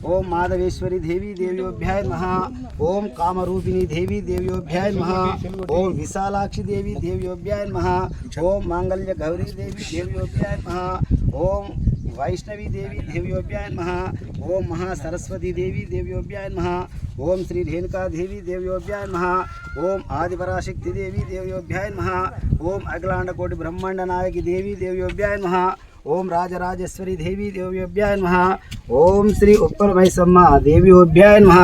ओम माधवेश्वरी देवी देव्योभ्याय नमः। ओम कामरूपिणी देवी देव्योभ्याय नमः। ओम विशालाक्षी देवी देव्योभ्याय नमः। ओम मांगल्य गौरी देवी देव्योभ्याय नमः। ओम वैष्णवी देवी देव्योभ्याय नमः। ओम महासरस्वती देवी देव्योभ्याय नमः। ओम श्री रेणुका देवी देव्योभ्याय नमः। ओम आदिपराशक्ति देवी देव्योभ्याय नमः। ओम अखिलांड कोटि ब्रह्मांड नायकी देवी देव्योभ्याय नमः। ओम राजराजेश्वरी देवी देव्योभ्याय नमः। ओम श्री उत्पलमयसम्म देव्योभ्याय नमः।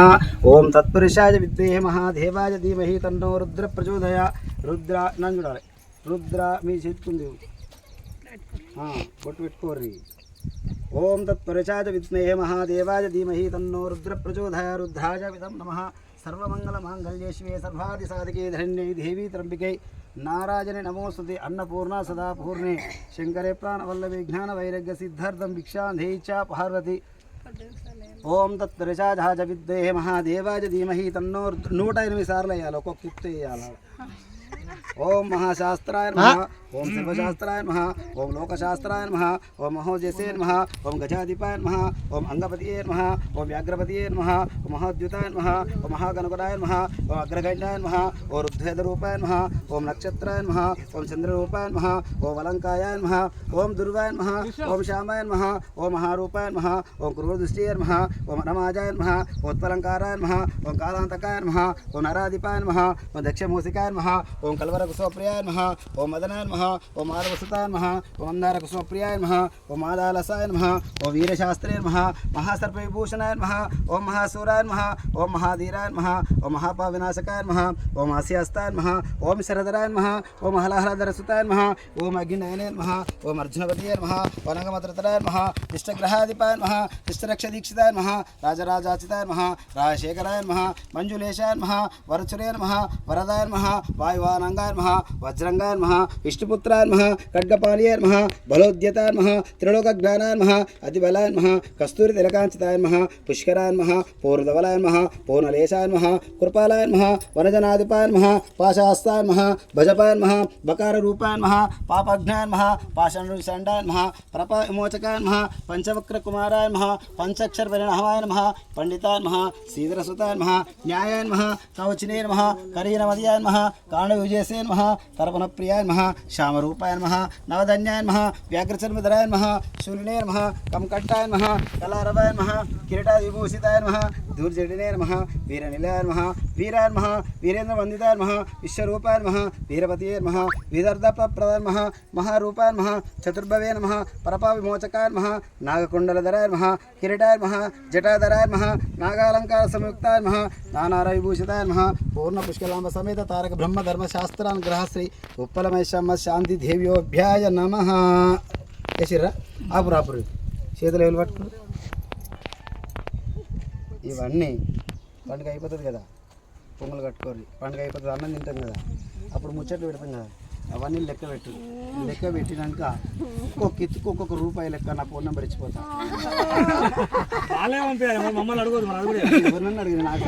ओम तत्पुरुषाय विद्महे महादेवाय धीमहि तन्नो रुद्र प्रचोदयात्। रुद्र నన్ను చూడాలి. రుద్ర మీ చెప్తుంది కొట్టు పెట్టుకోర్రి. ఓం తత్పురుషాయ విద్మహే మహాదేవాయ ధీమహి తన్నో రుద్ర ప్రచోదయాత్. రుద్రాయ విదం నమః. సర్వమంగళ మాంగళ్యే శివే సర్వాది సాధకే ధరణ్యే దేవి త్రంబికే नाराजने नमोस्तुते अन्नपूर्णा सदा पूर्णे शंकरे प्राणवल्लभे ज्ञान वैराग्य सिद्धार्थं भिक्षान्धे च पार्वती। ओम तत्पुरुषाय विद्महे महादेवाय धीमहि तन्नो 108 సార్లు వేయాలి. ఒక్కొక్క కిట్ వేయాలి. ओम महाशास्त्राय नमः। ओम सर्वशास्त्राय नमः। ओम लोकशास्त्राय नमः। ओम महोजसे नमः। ओम गजाधिपाय नमः। ओम अंगपतिये नमः। ओम व्याघ्रपतिये नमः। ओम महाद्युताय नमः। ओम महागणपताय नमः। ओम अग्रगण्याय नमः। ओम रुद्ररूपाय नमः। ओम नक्षत्राय नमः। ओम चंद्ररूपाय नमः। ओम अलंकायाय नमः। ओम दुर्वाय नमः। ओम श्यामाय नमः। ओम महारूपाय नमः। ओम क्रूरदृष्टिये नमः। ओम रमाजाय नमः। ओम उत्पलंकाराय नमः। ओम कालांतकाय नमः। ओम नराधिपाय नमः। ओम दक्षमूसिकाय नमः। ओम कल्वरकुसुमप्रियाय नमः। ओम मदनाय नमः। ओम माधवसुताय नमः। ओम मंदारकुसुमप्रियाय नमः। ओम मादालसाय नमः। ओम वीरशास्त्रे नमः। महासर्पविभूषणाय नमः। ओम महासूराय नमः। ओम महाधीराय नमः। ओम महापाविनाशकाय नमः। ओम हास्यहस्ताय नमः। ओम शरधराय नमः। ओम हलहलधरसुताय नमः। ओम अग्निनयने नमः। ओम अर्जुनपतये नमः। ओम नगमत्रतराय नमः। इष्टग्रहाधिपाय नमः। इष्टरक्षदीक्षिताय नमः। राजराजाचिताय नमः। राजशेखराय नमः। मंजुलेशाय नमः। वरचुरे नमः। वरदाय नमः। वायुवानांगाय नमः। वज्रंगाय नमः। विष्णुपुत्राय नमः। खड्गपाणिये नमः। बलोद्यताय नमः। त्रिलोकज्ञानाय नमः। अतिबलाय नमः। कस्तूरी तिलकांचिताय नमः। पुष्कराय नमः। पूर्णधवलाय नमः। पूर्णलेशाय नमः। कृपालाय नमः। वनजनाधिपाय नमः। पाशहस्ताय नमः। भजपाय नमः। बकाररूपाय नमः। पापज्ञाय नमः। पाषाणुषण्डाय नमः। प्रपविमोचकाय नमः। पंचवक्रकुमाराय नमः। पंचाक्षरपरिणहवाय नमः। पंडिताय नमः। सीधरसुताय नमः। न्यायाय नमः। कवचिने नमः। करीरमदियाय नमः। काण्डविजयसे नमः। तर्पणप्रियाय नमः। श्यामरूपाय नमः। नवधन्याय नमः। व्याघ्रचर्मधराय नमः। शूलिने नमः। कमकट्टाय नमः। कलारवाय नमः। किरीटादिभूषिताय नमः। धूर्जटिने नमः। वीरनिलयाय नमः। वीराय नमः। वीरेन्द्रवन्दिताय नमः। विश्वरूपाय नमः। वीरपतिये नमः। विदर्दप्रदाय नमः। महारूपाय नमः। चतुर्भवे नमः। परपाविमोचकाय नमः। नागकुण्डलधराय नमः। किरीटाय नमः। जटाधराय नमः। नागालंकार संयुक्ताय नमः। नानारविभूषिताय नमः। पूर्ण पुष्कलांब समेत तारक ब्रह्म धर्मशास्त्रानुग्रह श्री उत्पलमयसम्म शांति देव्योभ्याय नमः. చేసిర్రా ఆపురు చేతులు ఎవరు పట్టుకు ఇవన్నీ పండుగ అయిపోతుంది కదా. పొంగలు కట్టుకోరు. పండుగ అయిపోతుంది. అన్నం తింటాం కదా. అప్పుడు ముచ్చట్లు పెడతాం కదా. అవన్నీ లెక్క పెట్టు. లెక్క పెట్టినాక ఒక్కొక్క ఎత్తుకు ఒక్కొక్క రూపాయి లెక్క నా ఫోన్ నెంబర్ ఇచ్చిపోతా. ఎవరినన్నా అడిగింది నాకు